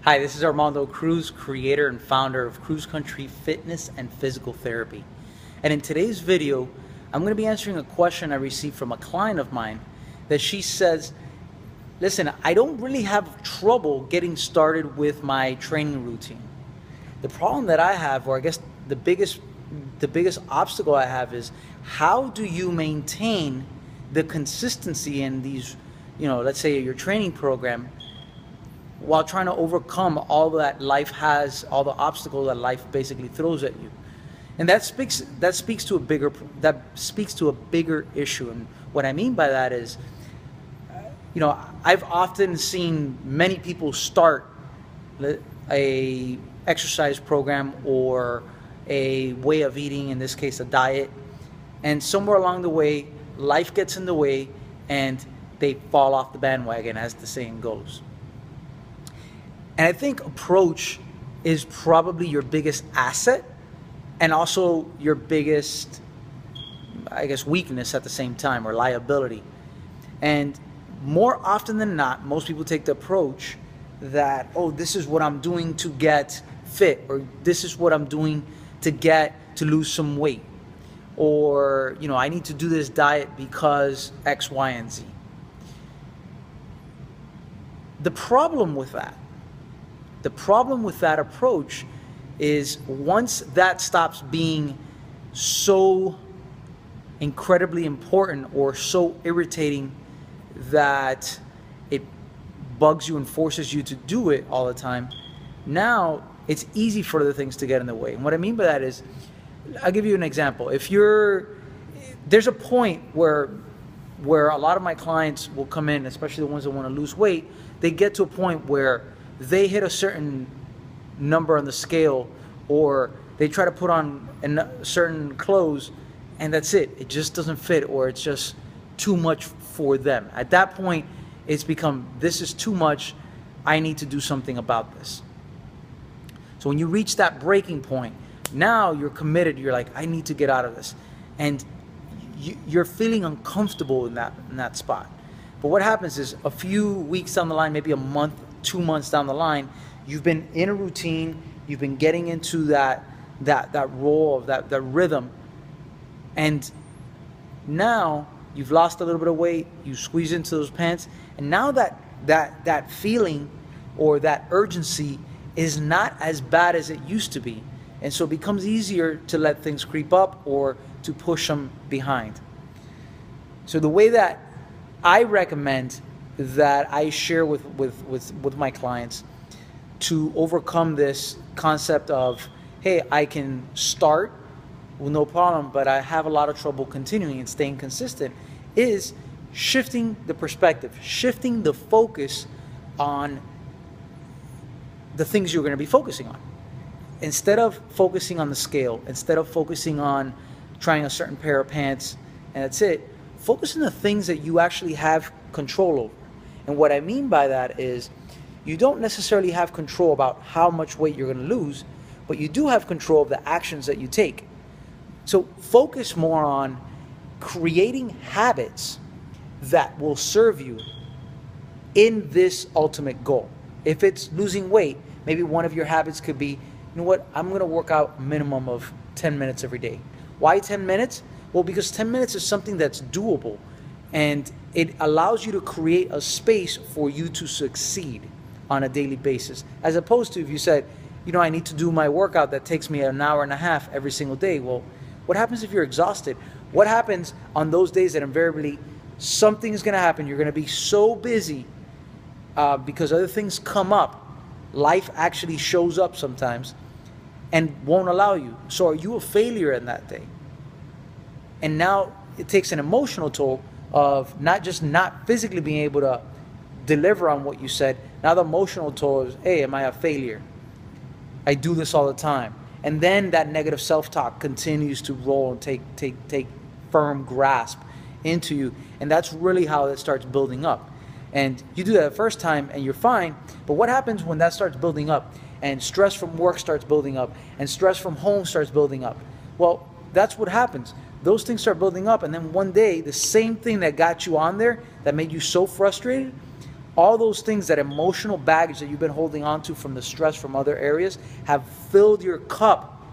Hi, this is Armando Cruz, creator and founder of Cruz Country Fitness and Physical Therapy. And in today's video, I'm going to be answering a question I received from a client of mine that she says, listen, I don't really have trouble getting started with my training routine. The problem that I have, or I guess the biggest obstacle I have is, how do you maintain the consistency in these, let's say your training program, while trying to overcome all that life has, all the obstacles that life basically throws at you. And that speaks to a bigger issue. And what I mean by that is, I've often seen many people start a exercise program or a way of eating, in this case a diet, and somewhere along the way life gets in the way and they fall off the bandwagon, as the saying goes. And I think approach is probably your biggest asset and also your biggest, weakness at the same time, or liability. And more often than not, most people take the approach that, oh, this is what I'm doing to get fit, or this is what I'm doing to lose some weight, or, I need to do this diet because X, Y, and Z. The problem with that approach is, once that stops being so incredibly important or so irritating that it bugs you and forces you to do it all the time, now it's easy for other things to get in the way. And what I mean by that is, I'll give you an example. There's a point where a lot of my clients will come in, especially the ones that want to lose weight, they get to a point where they hit a certain number on the scale, or they try to put on certain clothes, and that's it. It just doesn't fit, or it's just too much for them. At that point, it's become, this is too much. I need to do something about this. So when you reach that breaking point, now you're committed. You're like, I need to get out of this. And you're feeling uncomfortable in that spot. But what happens is, a few weeks down the line, maybe a month, 2 months down the line, you've been in a routine, you've been getting into that role, of that rhythm, and now you've lost a little bit of weight, you squeeze into those pants, and now that feeling or that urgency is not as bad as it used to be, and so it becomes easier to let things creep up or to push them behind. So the way that I recommend, that I share with my clients to overcome this concept of, hey, I can start with no problem, but I have a lot of trouble continuing and staying consistent, is shifting the perspective, shifting the focus on the things you're going to be focusing on. Instead of focusing on the scale, instead of focusing on trying a certain pair of pants and that's it, focus on the things that you actually have control over. And what I mean by that is, you don't necessarily have control about how much weight you're going to lose, but you do have control of the actions that you take. So focus more on creating habits that will serve you in this ultimate goal. If it's losing weight, maybe one of your habits could be, I'm going to work out a minimum of 10 minutes every day. Why 10 minutes? Well, because 10 minutes is something that's doable, and it allows you to create a space for you to succeed on a daily basis. As opposed to if you said, I need to do my workout that takes me an hour and a half every single day. Well, what happens if you're exhausted? What happens on those days that invariably something is going to happen? You're going to be so busy because other things come up. Life actually shows up sometimes and won't allow you. So are you a failure in that day? And now it takes an emotional toll of not just not physically being able to deliver on what you said. Now the emotional toll is, hey, am I a failure? I do this all the time. And then that negative self-talk continues to roll and take firm grasp into you. And that's really how it starts building up. And you do that the first time and you're fine. But what happens when that starts building up, and stress from work starts building up, and stress from home starts building up? Well, that's what happens. Those things start building up, and then one day, the same thing that got you on there, that made you so frustrated, all those things, that emotional baggage that you've been holding on to from the stress from other areas, have filled your cup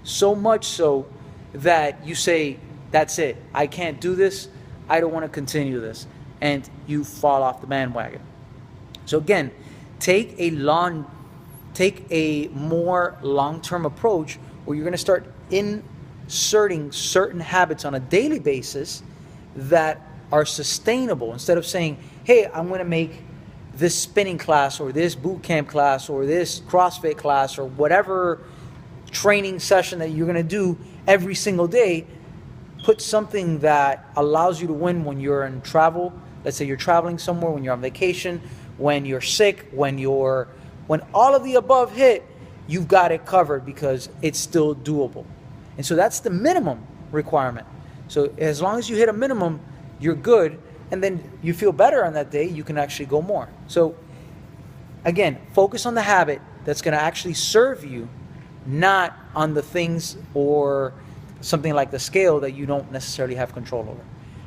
so much so that you say, that's it, I can't do this, I don't want to continue this, and you fall off the bandwagon. So again, take a more long-term approach where you're going to start inserting certain habits on a daily basis that are sustainable. Instead of saying, hey, I'm going to make this spinning class or this boot camp class or this CrossFit class or whatever training session that you're going to do every single day, put something that allows you to win when you're in travel. Let's say you're traveling somewhere, when you're on vacation, when you're sick, when all of the above hit, you've got it covered because it's still doable. And so that's the minimum requirement. So as long as you hit a minimum, you're good, and then you feel better on that day, you can actually go more. So again, focus on the habit that's going to actually serve you, not on the things or something like the scale that you don't necessarily have control over.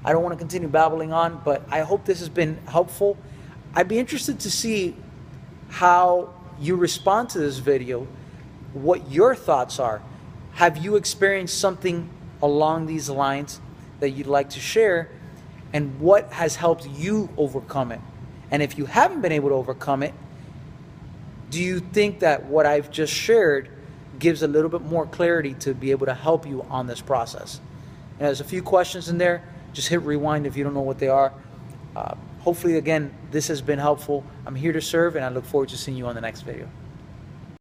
I don't want to continue babbling on, but I hope this has been helpful. I'd be interested to see how you respond to this video, what your thoughts are. Have you experienced something along these lines that you'd like to share, and what has helped you overcome it? And if you haven't been able to overcome it, do you think that what I've just shared gives a little bit more clarity to be able to help you on this process? And there's a few questions in there. Just hit rewind if you don't know what they are. Hopefully, again, this has been helpful. I'm here to serve, and I look forward to seeing you on the next video.